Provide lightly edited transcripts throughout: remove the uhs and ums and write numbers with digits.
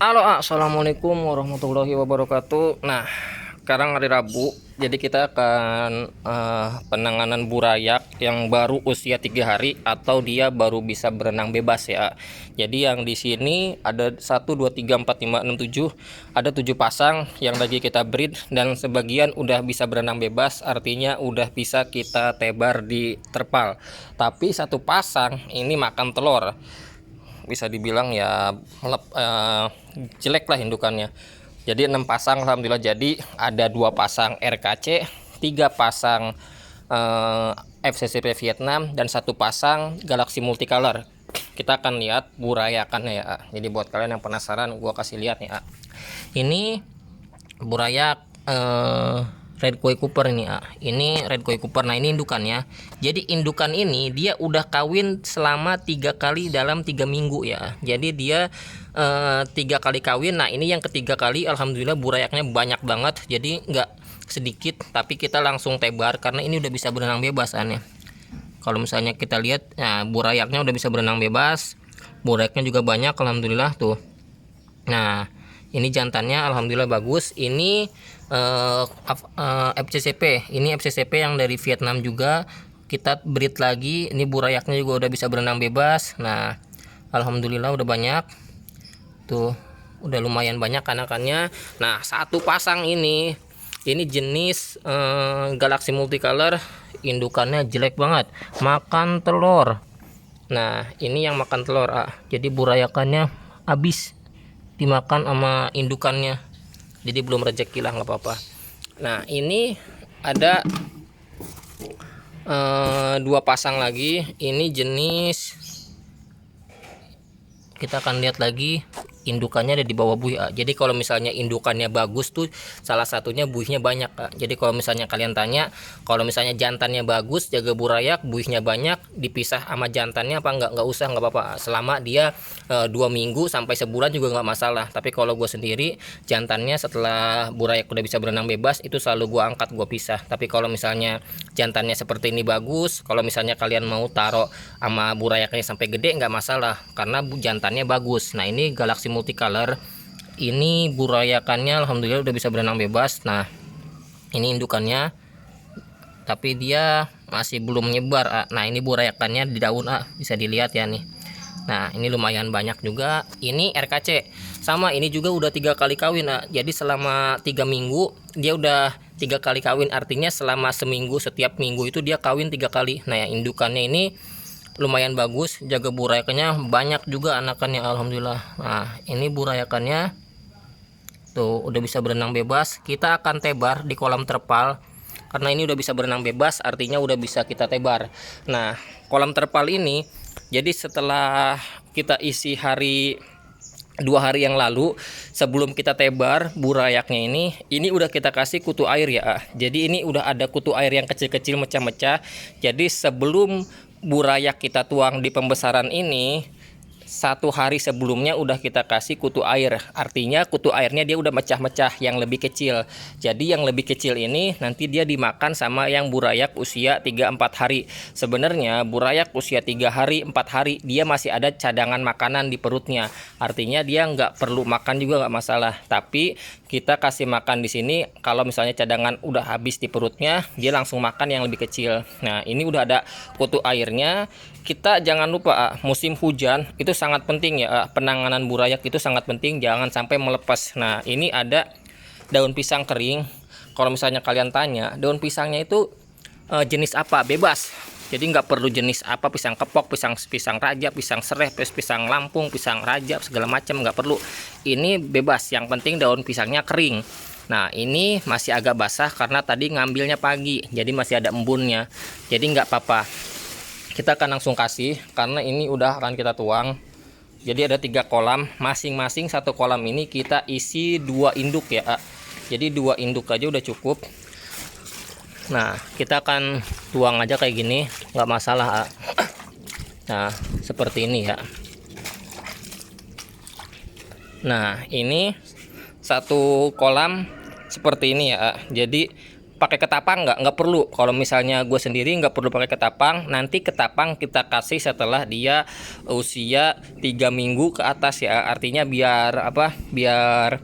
Halo, assalamualaikum warahmatullahi wabarakatuh. Nah, sekarang hari Rabu, jadi kita akan penanganan burayak yang baru usia 3 hari atau dia baru bisa berenang bebas ya. Jadi yang di sini ada 1, 2, 3, 4, 5, 6, 7, ada 7 pasang yang lagi kita breed dan sebagian udah bisa berenang bebas, artinya udah bisa kita tebar di terpal. Tapi satu pasang ini makan telur, bisa dibilang ya jelek lah indukannya. Jadi 6 pasang alhamdulillah, jadi ada 2 pasang RKC, 3 pasang FCCP Vietnam, dan 1 pasang Galaxy Multicolor. Kita akan lihat burayakannya ya. Jadi buat kalian yang penasaran, gua kasih lihat nih. Ini burayak Red Koi Cooper ini. Ini Red Koi Cooper. Nah, ini indukannya. Jadi indukan ini dia udah kawin selama 3 kali dalam 3 minggu ya. Jadi dia 3 kali kawin. Nah, ini yang ketiga kali alhamdulillah burayaknya banyak banget. Jadi nggak sedikit, tapi kita langsung tebar karena ini udah bisa berenang bebas aneh. Kalau misalnya kita lihat, nah burayaknya udah bisa berenang bebas. Burayaknya juga banyak alhamdulillah tuh. Nah, ini jantannya alhamdulillah bagus. Ini FCCP. Ini FCCP yang dari Vietnam juga. Kita breed lagi. Ini burayaknya juga udah bisa berenang bebas. Nah, alhamdulillah udah banyak. Tuh, udah lumayan banyak anakannya. Nah, satu pasang ini jenis Galaxy Multicolor. Indukannya jelek banget, makan telur. Nah, ini yang makan telur. Jadi burayakannya habis dimakan sama indukannya, jadi belum rezeki lah, nggak apa-apa. Nah, ini ada 2 pasang lagi. Ini jenis, kita akan lihat lagi indukannya ada di bawah buih. Jadi kalau misalnya indukannya bagus tuh salah satunya buihnya banyak. Jadi kalau misalnya kalian tanya, kalau misalnya jantannya bagus, jaga burayak, buihnya banyak, dipisah sama jantannya apa nggak usah, nggak apa-apa, selama dia 2 minggu sampai sebulan juga nggak masalah. Tapi kalau gue sendiri, jantannya setelah burayak udah bisa berenang bebas itu selalu gue angkat, gue pisah. Tapi kalau misalnya jantannya seperti ini bagus, kalau misalnya kalian mau taruh sama burayaknya sampai gede nggak masalah karena jantannya bagus. Nah, ini Galaxy Multicolor, ini burayakannya alhamdulillah udah bisa berenang bebas. Nah, ini indukannya, tapi dia masih belum nyebar. Nah, ini burayakannya di daun, bisa dilihat ya nih. Nah, ini lumayan banyak juga. Ini RKC sama, ini juga udah 3 kali kawin. Jadi selama 3 minggu dia udah 3 kali kawin, artinya selama seminggu, setiap minggu itu dia kawin 3 kali. Nah, indukannya ini lumayan bagus, jaga burayakannya banyak juga anakannya alhamdulillah. Nah, ini burayakannya tuh udah bisa berenang bebas. Kita akan tebar di kolam terpal karena ini udah bisa berenang bebas, artinya udah bisa kita tebar. Nah, kolam terpal ini jadi setelah kita isi 2 hari yang lalu, sebelum kita tebar burayaknya ini udah kita kasih kutu air ya. Jadi ini udah ada kutu air yang kecil-kecil mecah-mecah. Jadi sebelum burayak kita tuang di pembesaran ini, 1 hari sebelumnya udah kita kasih kutu air, artinya kutu airnya dia udah mecah-mecah yang lebih kecil. Jadi yang lebih kecil ini nanti dia dimakan sama yang burayak usia 3-4 hari. Sebenarnya burayak usia 3 hari 4 hari dia masih ada cadangan makanan di perutnya, artinya dia nggak perlu makan juga nggak masalah. Tapi kita kasih makan di sini, kalau misalnya cadangan udah habis di perutnya, dia langsung makan yang lebih kecil. Nah, ini udah ada kutu airnya. Kita jangan lupa musim hujan itu sangat penting ya, penanganan burayak itu sangat penting, jangan sampai melepas. Nah, ini ada daun pisang kering. Kalau misalnya kalian tanya daun pisangnya itu jenis apa, bebas. Jadi nggak perlu jenis apa, pisang kepok, pisang raja, pisang sereh, pisang Lampung, pisang raja, segala macam nggak perlu. Ini bebas, yang penting daun pisangnya kering. Nah, ini masih agak basah karena tadi ngambilnya pagi, jadi masih ada embunnya. Jadi nggak apa-apa. Kita akan langsung kasih karena ini udah akan kita tuang. Jadi ada 3 kolam, masing-masing 1 kolam ini kita isi 2 induk ya. Jadi 2 induk aja udah cukup. Nah, kita akan tuang aja kayak gini, nggak masalah. Nah, seperti ini ya. Nah, ini 1 kolam seperti ini ya. Jadi pakai ketapang nggak perlu. Kalau misalnya gue sendiri nggak perlu pakai ketapang. Nanti ketapang kita kasih setelah dia usia 3 minggu ke atas ya. Artinya biar apa? Biar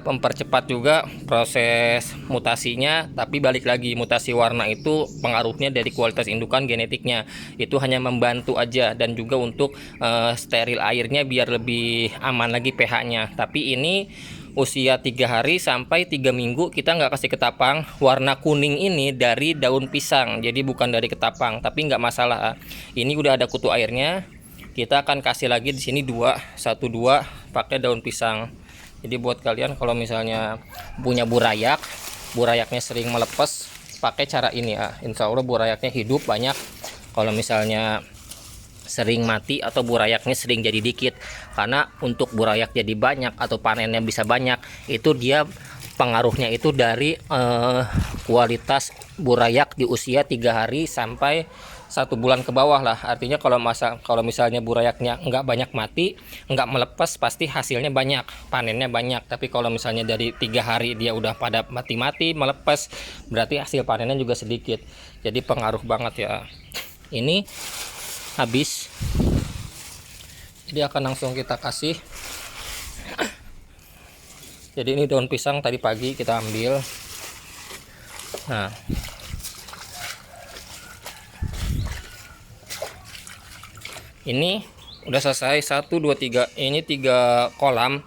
mempercepat juga proses mutasinya. Tapi balik lagi, mutasi warna itu pengaruhnya dari kualitas indukan, genetiknya. Itu hanya membantu aja, dan juga untuk steril airnya biar lebih aman lagi pH-nya. Tapi ini usia 3 hari sampai 3 minggu kita nggak kasih ketapang. Warna kuning ini dari daun pisang, jadi bukan dari ketapang, tapi nggak masalah. Ini udah ada kutu airnya. Kita akan kasih lagi di sini 1 2 pakai daun pisang. Jadi buat kalian kalau misalnya punya burayaknya sering melepas, pakai cara ini ya. Insya Allah burayaknya hidup banyak. Kalau misalnya sering mati atau burayaknya sering jadi dikit, karena untuk burayak jadi banyak atau panennya bisa banyak, itu dia pengaruhnya itu dari kualitas burayak di usia 3 hari sampai 1 bulan ke bawah lah. Artinya kalau misalnya burayaknya nggak banyak mati, nggak melepas, pasti hasilnya banyak, panennya banyak. Tapi kalau misalnya dari 3 hari dia udah pada mati-mati melepas, berarti hasil panennya juga sedikit. Jadi pengaruh banget ya. Ini habis, jadi akan langsung kita kasih. Jadi ini daun pisang tadi pagi kita ambil. Nah, ini udah selesai 1 2 3. Ini 3 kolam.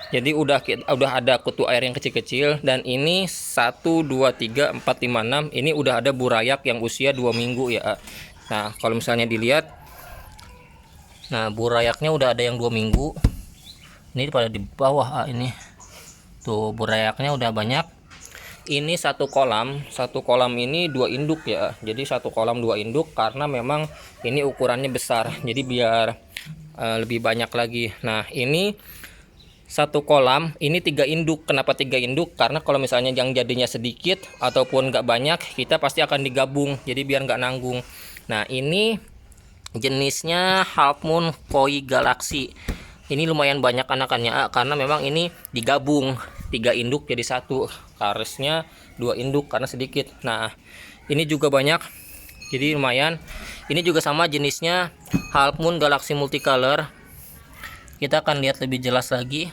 Jadi udah ada kutu air yang kecil-kecil, dan ini 1 2 3 4 5 6. Ini udah ada burayak yang usia 2 minggu ya. Nah, kalau misalnya dilihat, nah burayaknya udah ada yang 2 minggu. Ini pada di bawah ini. Tuh burayaknya udah banyak. Ini satu kolam ini 2 induk ya. Jadi 1 kolam 2 induk, karena memang ini ukurannya besar. Jadi biar lebih banyak lagi. Nah, ini 1 kolam ini 3 induk. Kenapa 3 induk? Karena kalau misalnya yang jadinya sedikit ataupun nggak banyak, kita pasti akan digabung. Jadi biar nggak nanggung. Nah, ini jenisnya Half Moon Koi Galaxy. Ini lumayan banyak anakannya, karena memang ini digabung 3 induk jadi 1. Harusnya 2 induk karena sedikit. Nah, ini juga banyak, jadi lumayan. Ini juga sama jenisnya Half Moon Galaxy Multicolor. Kita akan lihat lebih jelas lagi.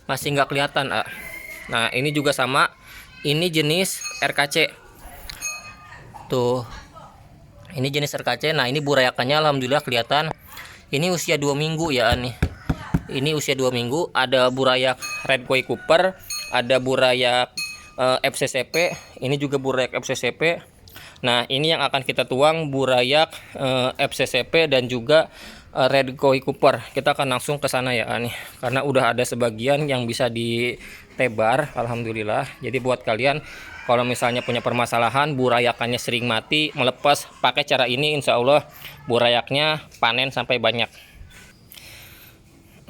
Masih nggak kelihatan. Nah, ini juga sama. Ini jenis RKC. Tuh. Ini jenis RKC. Nah, ini burayakannya alhamdulillah kelihatan. Ini usia 2 minggu ya nih. Ini usia 2 minggu. Ada burayak Red Koi Cooper, ada burayak FCCP. Ini juga burayak FCCP. Nah, ini yang akan kita tuang burayak FCCP dan juga Red Koi Cooper. Kita akan langsung ke sana ya nih. Karena udah ada sebagian yang bisa ditebar alhamdulillah. Jadi buat kalian kalau misalnya punya permasalahan burayakannya sering mati, melepas, pakai cara ini insya Allah burayaknya panen sampai banyak.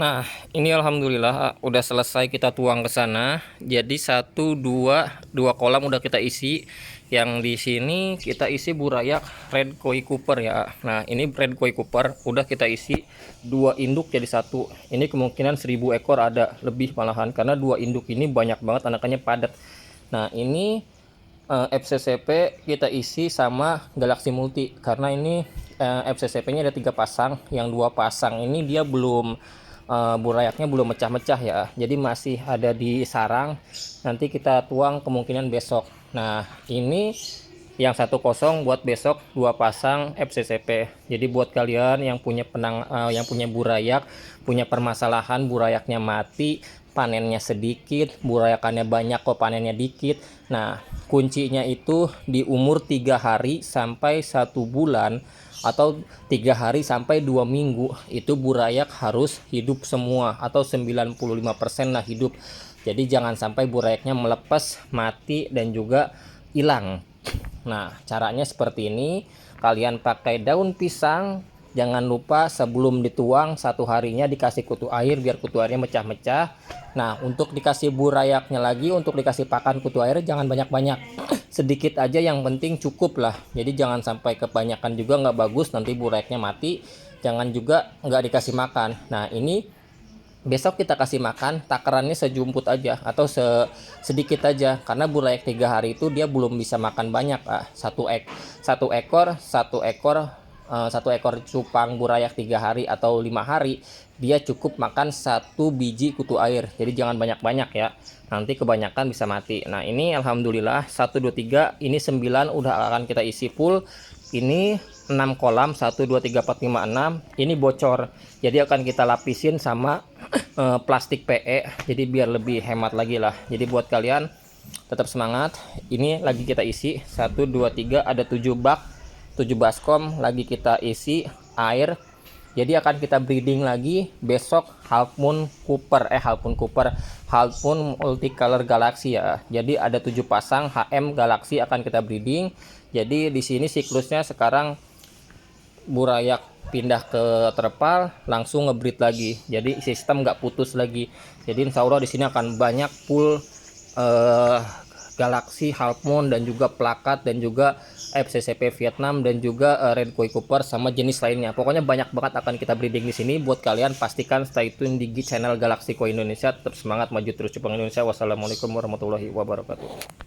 Nah, ini alhamdulillah udah selesai kita tuang ke sana. Jadi 1 2 kolam udah kita isi. Yang di sini kita isi burayak Red Koi Cooper ya. Nah, ini Red Koi Cooper udah kita isi 2 induk jadi 1. Ini kemungkinan 1000 ekor ada, lebih malahan, karena 2 induk ini banyak banget anakannya, padat. Nah, ini FCCP kita isi sama Galaxy Multi, karena ini FCCP-nya ada 3 pasang. Yang 2 pasang ini dia belum burayaknya belum mecah-mecah ya, jadi masih ada di sarang. Nanti kita tuang kemungkinan besok. Nah, ini yang 1 kosong buat besok, 2 pasang FCCP. Jadi buat kalian yang punya yang punya burayak, punya permasalahan burayaknya mati, panennya sedikit, burayakannya banyak kok panennya dikit. Nah, kuncinya itu di umur 3 hari sampai 1 bulan atau 3 hari sampai 2 minggu itu burayak harus hidup semua, atau 95% lah hidup. Jadi jangan sampai burayaknya melepas, mati, dan juga hilang. Nah, caranya seperti ini. Kalian pakai daun pisang. Jangan lupa sebelum dituang 1 harinya dikasih kutu air biar kutu airnya mecah-mecah. Nah, untuk dikasih burayaknya lagi, untuk dikasih pakan kutu air jangan banyak-banyak, sedikit aja, yang penting cukup lah. Jadi jangan sampai kebanyakan juga, nggak bagus, nanti burayaknya mati. Jangan juga nggak dikasih makan. Nah, ini Besok kita kasih makan takarannya sejumput aja atau sedikit aja, karena burayak 3 hari itu dia belum bisa makan banyak. Satu ekor cupang burayak 3 hari atau 5 hari dia cukup makan 1 biji kutu air, jadi jangan banyak-banyak ya, nanti kebanyakan bisa mati. Nah ini alhamdulillah 1 2 3 ini 9 udah akan kita isi full. Ini 6 kolam, 1 2 3 4 5 6 ini bocor, jadi akan kita lapisin sama plastik PE, jadi biar lebih hemat lagi lah. Jadi buat kalian tetap semangat, ini lagi kita isi 1 2 3 ada 7 bak, 7 baskom lagi kita isi air. Jadi akan kita breeding lagi besok half moon multicolor galaxy ya. Jadi ada 7 pasang HM galaxy akan kita breeding. Jadi di sini siklusnya sekarang burayak pindah ke terpal langsung ngebreed lagi, jadi sistem nggak putus lagi. Jadi insya Allah di sini akan banyak full Galaxy, Half Moon, dan juga plakat, dan juga FCCP Vietnam, dan juga Red Koi Cooper sama jenis lainnya. Pokoknya banyak banget akan kita breeding di sini. Buat kalian pastikan stay tune di channel Galaxy Koi Indonesia. Tetap semangat maju terus cupang Indonesia. Wassalamualaikum warahmatullahi wabarakatuh.